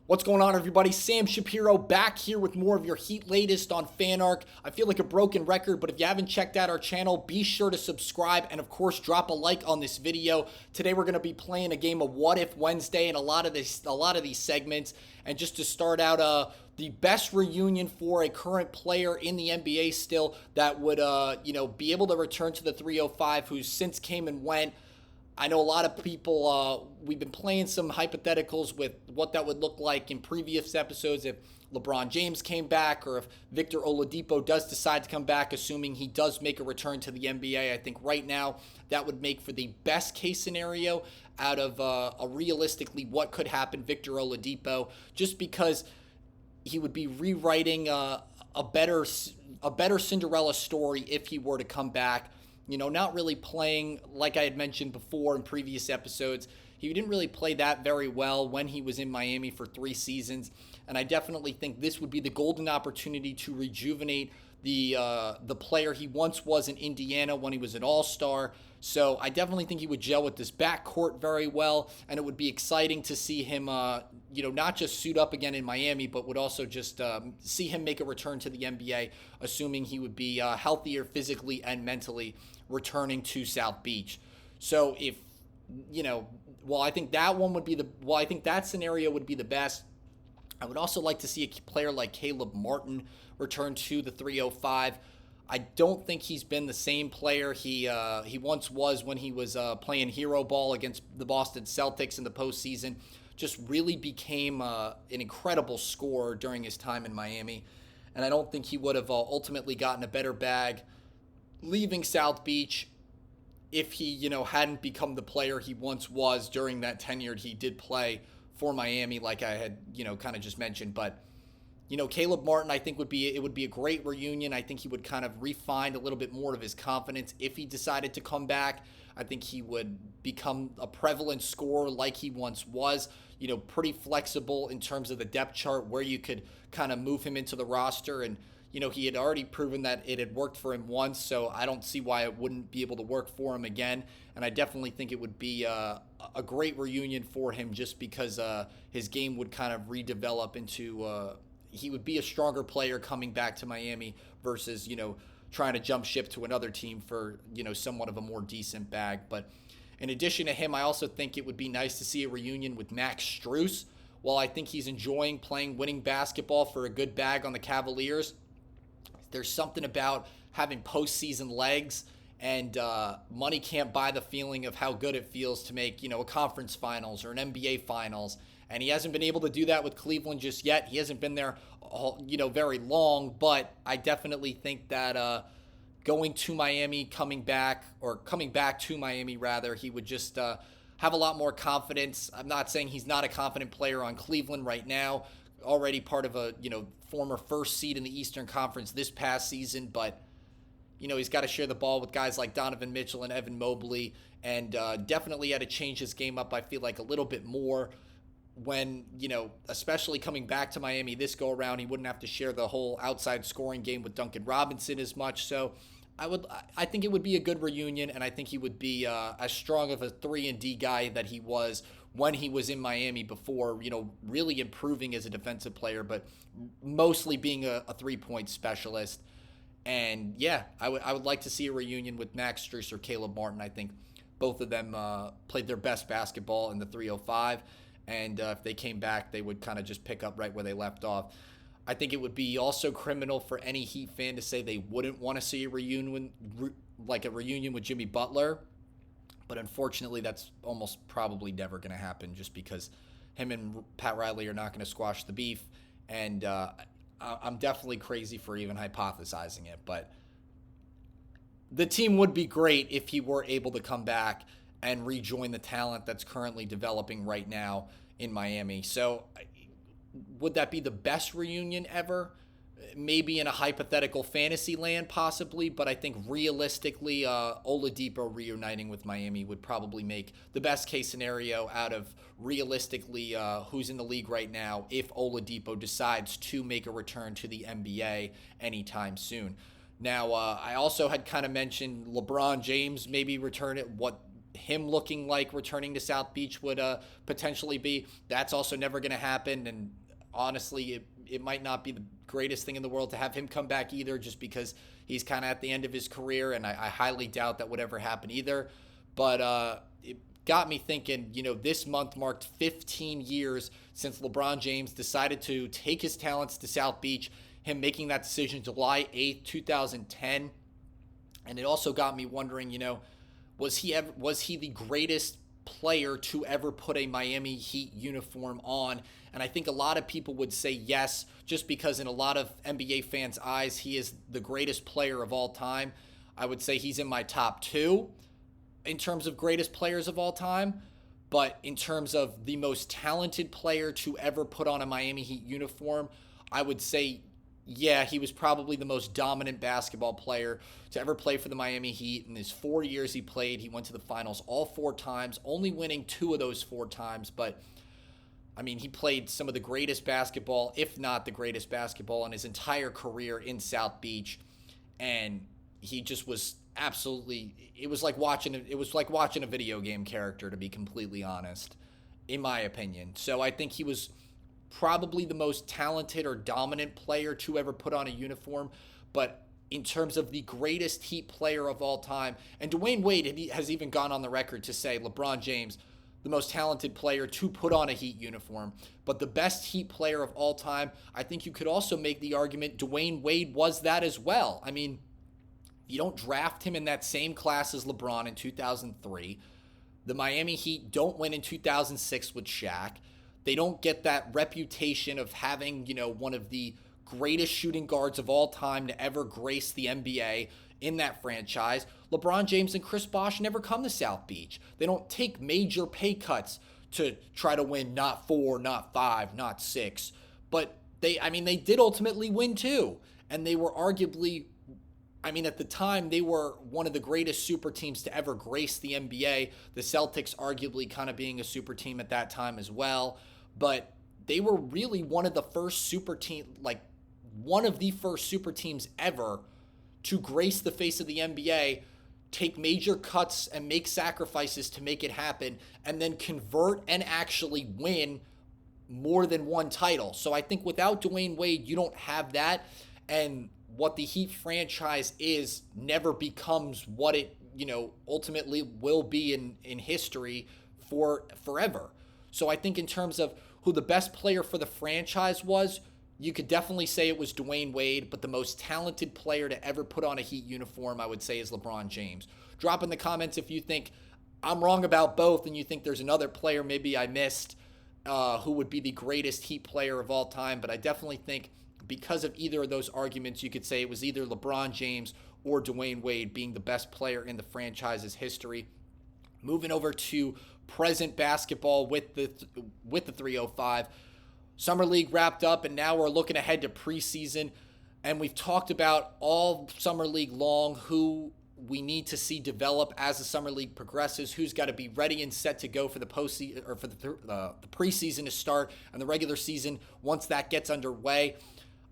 What's going on, everybody? Sam Shapiro back here with more of your Heat latest on FanArc. I feel like a broken record, but if you haven't checked out our channel, be sure to subscribe and, of course, drop a like on this video. Today, we're going to be playing a game of What If Wednesday and a lot of these segments. And just to start out, the best reunion for a current player in the NBA still that would, be able to return to the 305, who since came and went. I know a lot of people, we've been playing some hypotheticals with what that would look like in previous episodes if LeBron James came back or if Victor Oladipo does decide to come back, assuming he does make a return to the NBA. I think right now that would make for the best case scenario out of a realistically what could happen Victor Oladipo, just because he would be rewriting a better Cinderella story if he were to come back. You know, not really playing, like I had mentioned before in previous episodes, he didn't really play that very well when he was in Miami for 3 seasons. And I definitely think this would be the golden opportunity to rejuvenate the player he once was in Indiana when he was an all-star. So I definitely think he would gel with this backcourt very well, and it would be exciting to see him, not just suit up again in Miami, but would also just see him make a return to the NBA, assuming he would be healthier physically and mentally returning to South Beach. So I think that scenario would be the best. I would also like to see a player like Caleb Martin return to the 305. I don't think he's been the same player he once was when he was playing hero ball against the Boston Celtics in the postseason. Just really became an incredible scorer during his time in Miami. And I don't think he would have ultimately gotten a better bag leaving South Beach if he, hadn't become the player he once was during that tenure he did play for Miami, like I had, kind of just mentioned. But, Caleb Martin, I think would be a great reunion. I think he would kind of refine a little bit more of his confidence if he decided to come back. I think he would become a prevalent scorer like he once was, pretty flexible in terms of the depth chart where you could kind of move him into the roster. And, he had already proven that it had worked for him once, so I don't see why it wouldn't be able to work for him again. And I definitely think it would be a great reunion for him just because his game would kind of redevelop into he would be a stronger player coming back to Miami versus, trying to jump ship to another team for, somewhat of a more decent bag. But in addition to him, I also think it would be nice to see a reunion with Max Strus. While I think he's enjoying playing winning basketball for a good bag on the Cavaliers, there's something about having postseason legs, and money can't buy the feeling of how good it feels to make, a conference finals or an NBA finals. And he hasn't been able to do that with Cleveland just yet. He hasn't been there, very long. But I definitely think that going to Miami, coming back to Miami, rather, he would just have a lot more confidence. I'm not saying he's not a confident player on Cleveland right now, already part of a, former first seed in the Eastern Conference this past season, but he's got to share the ball with guys like Donovan Mitchell and Evan Mobley, and definitely had to change his game up, I feel like, a little bit more when, especially coming back to Miami this go around. He wouldn't have to share the whole outside scoring game with Duncan Robinson as much. So I think it would be a good reunion, and I think he would be as strong of a 3-and-D guy that he was when he was in Miami before, really improving as a defensive player, but mostly being a three-point specialist. And yeah, I would like to see a reunion with Max Strus or Caleb Martin. I think both of them played their best basketball in the 305, and if they came back, they would kind of just pick up right where they left off. I think it would be also criminal for any Heat fan to say they wouldn't want to see a reunion with Jimmy Butler. But unfortunately, that's almost probably never going to happen just because him and Pat Riley are not going to squash the beef. And I'm definitely crazy for even hypothesizing it. But the team would be great if he were able to come back and rejoin the talent that's currently developing right now in Miami. So would that be the best reunion ever? Maybe in a hypothetical fantasy land, possibly, but I think realistically, Oladipo reuniting with Miami would probably make the best case scenario out of realistically who's in the league right now if Oladipo decides to make a return to the NBA anytime soon. Now, I also had kind of mentioned LeBron James maybe return it, what him looking like returning to South Beach would potentially be. That's also never going to happen. And honestly, it might not be the greatest thing in the world to have him come back either, just because he's kind of at the end of his career, and I highly doubt that would ever happen either. But it got me thinking, this month marked 15 years since LeBron James decided to take his talents to South Beach, him making that decision July 8th, 2010. And it also got me wondering, was he the greatest player to ever put a Miami Heat uniform on? And I think a lot of people would say yes, just because in a lot of NBA fans' eyes, he is the greatest player of all time. I would say he's in my top 2 in terms of greatest players of all time. But in terms of the most talented player to ever put on a Miami Heat uniform, I would say, yeah, he was probably the most dominant basketball player to ever play for the Miami Heat. In his 4 years he played, he went to the finals all 4 times, only winning 2 of those 4 times. But, I mean, he played some of the greatest basketball, if not the greatest basketball, in his entire career in South Beach. And he just was absolutely, it was like watching a video game character, to be completely honest, in my opinion. So I think he was probably the most talented or dominant player to ever put on a uniform. But in terms of the greatest Heat player of all time, and Dwayne Wade has even gone on the record to say LeBron James, the most talented player to put on a Heat uniform, but the best Heat player of all time, I think you could also make the argument Dwayne Wade was that as well. I mean, you don't draft him in that same class as LeBron in 2003. The Miami Heat don't win in 2006 with Shaq. They don't get that reputation of having, one of the greatest shooting guards of all time to ever grace the NBA in that franchise. LeBron James and Chris Bosh never come to South Beach. They don't take major pay cuts to try to win not 4, not 5, not 6. But they did ultimately win too. And they were arguably, at the time, they were one of the greatest super teams to ever grace the NBA. The Celtics arguably kind of being a super team at that time as well. But they were really one of the first super teams ever to grace the face of the NBA, take major cuts and make sacrifices to make it happen, and then convert and actually win more than one title. So I think without Dwayne Wade, you don't have that. And what the Heat franchise is never becomes what it, ultimately will be in history for forever. So I think in terms of who the best player for the franchise was, you could definitely say it was Dwayne Wade, but the most talented player to ever put on a Heat uniform, I would say, is LeBron James. Drop in the comments if you think I'm wrong about both and you think there's another player maybe I missed who would be the greatest Heat player of all time. But I definitely think because of either of those arguments, you could say it was either LeBron James or Dwayne Wade being the best player in the franchise's history. Moving over to present basketball with the 305. Summer League wrapped up, and now we're looking ahead to preseason. And we've talked about all Summer League long who we need to see develop as the Summer League progresses, who's got to be ready and set to go for the postseason or for the preseason to start, and the regular season once that gets underway.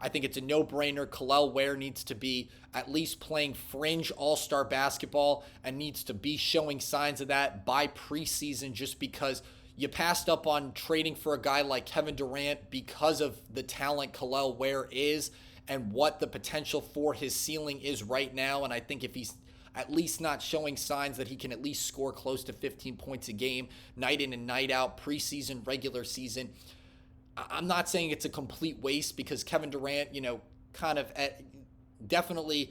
I think it's a no-brainer. Kel'el Ware needs to be at least playing fringe all-star basketball and needs to be showing signs of that by preseason, just because you passed up on trading for a guy like Kevin Durant because of the talent Kel'el Ware is and what the potential for his ceiling is right now. And I think if he's at least not showing signs that he can at least score close to 15 points a game, night in and night out, preseason, regular season, I'm not saying it's a complete waste, because Kevin Durant, kind of definitely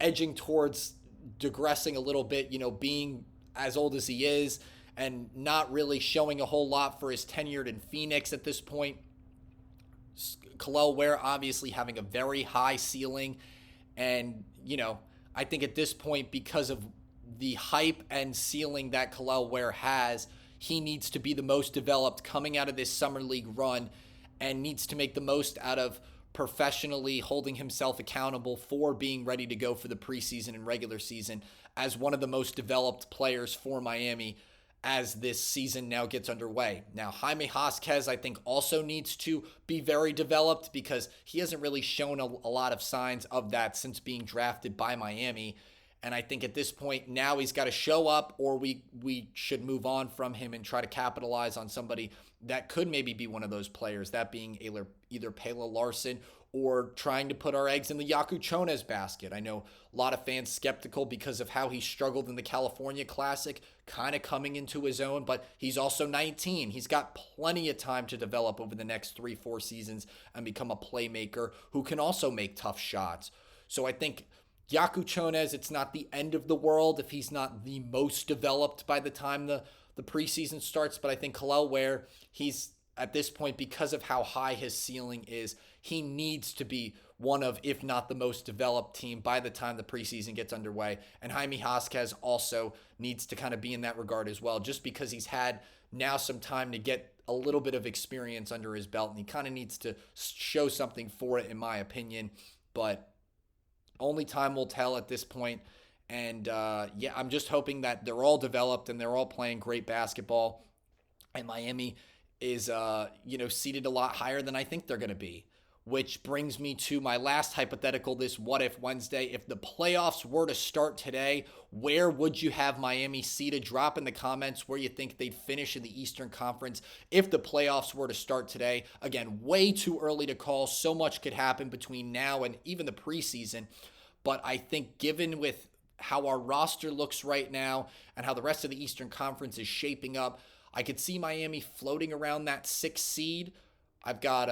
edging towards digressing a little bit, being as old as he is and not really showing a whole lot for his tenure in Phoenix at this point. Kel'el Ware obviously having a very high ceiling. And, I think at this point, because of the hype and ceiling that Kel'el Ware has, he needs to be the most developed coming out of this Summer League run and needs to make the most out of professionally holding himself accountable for being ready to go for the preseason and regular season as one of the most developed players for Miami as this season now gets underway. Now, Jaime Jaquez, I think, also needs to be very developed, because he hasn't really shown a lot of signs of that since being drafted by Miami. And I think at this point now he's got to show up, or we should move on from him and try to capitalize on somebody that could maybe be one of those players, that being either Pela Larson or trying to put our eggs in the Yaku Chones basket. I know a lot of fans skeptical because of how he struggled in the California Classic, kind of coming into his own, but he's also 19. He's got plenty of time to develop over the next 3-4 seasons and become a playmaker who can also make tough shots. So I think Yaku Chones, it's not the end of the world if he's not the most developed by the time the preseason starts, but I think Kel'el Ware, he's at this point, because of how high his ceiling is, he needs to be one of, if not the most developed team by the time the preseason gets underway. And Jaime Jaquez also needs to kind of be in that regard as well, just because he's had now some time to get a little bit of experience under his belt, and he kind of needs to show something for it, in my opinion. But only time will tell at this point. And yeah, I'm just hoping that they're all developed and they're all playing great basketball. And Miami is, seated a lot higher than I think they're going to be. Which brings me to my last hypothetical this What If Wednesday. If the playoffs were to start today, where would you have Miami seated? Drop in the comments where you think they'd finish in the Eastern Conference if the playoffs were to start today. Again, way too early to call. So much could happen between now and even the preseason. But I think given with how our roster looks right now and how the rest of the Eastern Conference is shaping up, I could see Miami floating around that 6th seed. I've got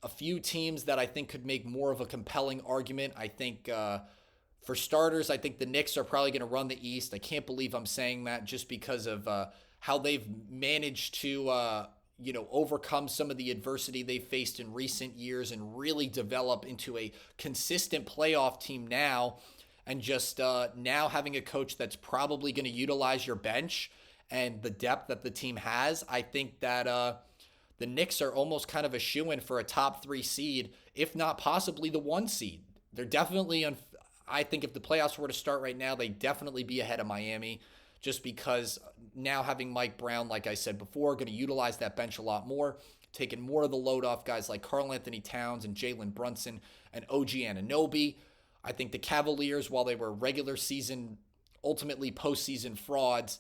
a few teams that I think could make more of a compelling argument. I think for starters, I think the Knicks are probably going to run the East. I can't believe I'm saying that just because of how they've managed to overcome some of the adversity they faced in recent years and really develop into a consistent playoff team now. And just now having a coach that's probably going to utilize your bench and the depth that the team has, I think that the Knicks are almost kind of a shoo-in for a top 3 seed, if not possibly the 1 seed. They're definitely, I think if the playoffs were to start right now, they'd definitely be ahead of Miami, just because now having Mike Brown, like I said before, going to utilize that bench a lot more, taking more of the load off guys like Karl Anthony Towns and Jalen Brunson and OG Anunoby. I think the Cavaliers, while they were regular season, ultimately postseason frauds,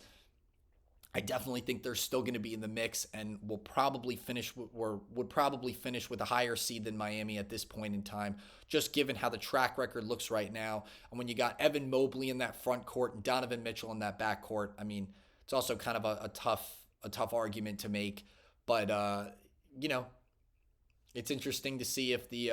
I definitely think they're still going to be in the mix and will probably finish would probably finish with a higher seed than Miami at this point in time, just given how the track record looks right now. And when you got Evan Mobley in that front court and Donovan Mitchell in that back court, I mean, it's also kind of a tough argument to make. But it's interesting to see if the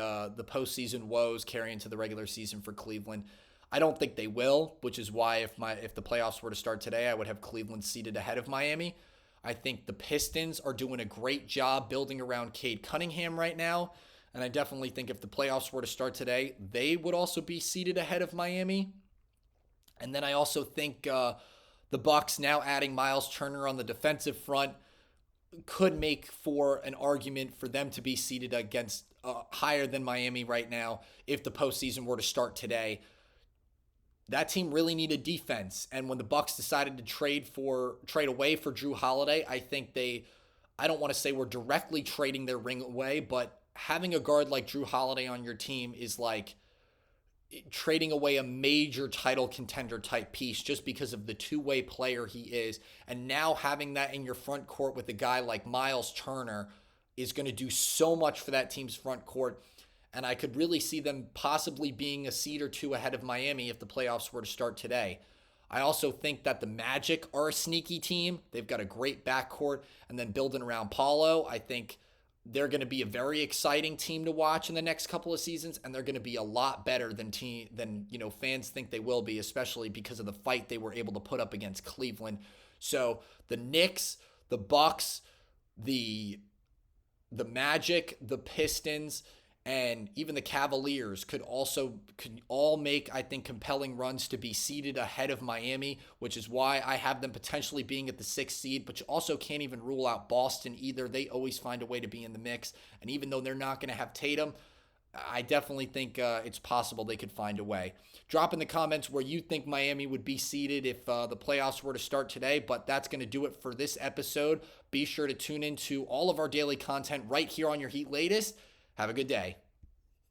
postseason woes carry into the regular season for Cleveland. I don't think they will, which is why if the playoffs were to start today, I would have Cleveland seated ahead of Miami. I think the Pistons are doing a great job building around Cade Cunningham right now, and I definitely think if the playoffs were to start today, they would also be seated ahead of Miami. And then I also think the Bucks now adding Miles Turner on the defensive front could make for an argument for them to be seated against higher than Miami right now if the postseason were to start today. That team really needed defense, and when the Bucks decided to trade away for Drew Holiday, I think I don't want to say we're directly trading their ring away, but having a guard like Drew Holiday on your team is like trading away a major title contender type piece just because of the two-way player he is. And now having that in your front court with a guy like Miles Turner is going to do so much for that team's front court. And I could really see them possibly being a seed or two ahead of Miami if the playoffs were to start today. I also think that the Magic are a sneaky team. They've got a great backcourt, and then building around Paulo, I think they're going to be a very exciting team to watch in the next couple of seasons, and they're going to be a lot better than fans think they will be, especially because of the fight they were able to put up against Cleveland. So the Knicks, the Bucks, the Magic, the Pistons, and even the Cavaliers could all make, I think, compelling runs to be seeded ahead of Miami, which is why I have them potentially being at the 6th seed, but you also can't even rule out Boston either. They always find a way to be in the mix, and even though they're not going to have Tatum, I definitely think it's possible they could find a way. Drop in the comments where you think Miami would be seeded if the playoffs were to start today, but that's going to do it for this episode. Be sure to tune into all of our daily content right here on your Heat Latest. Have a good day.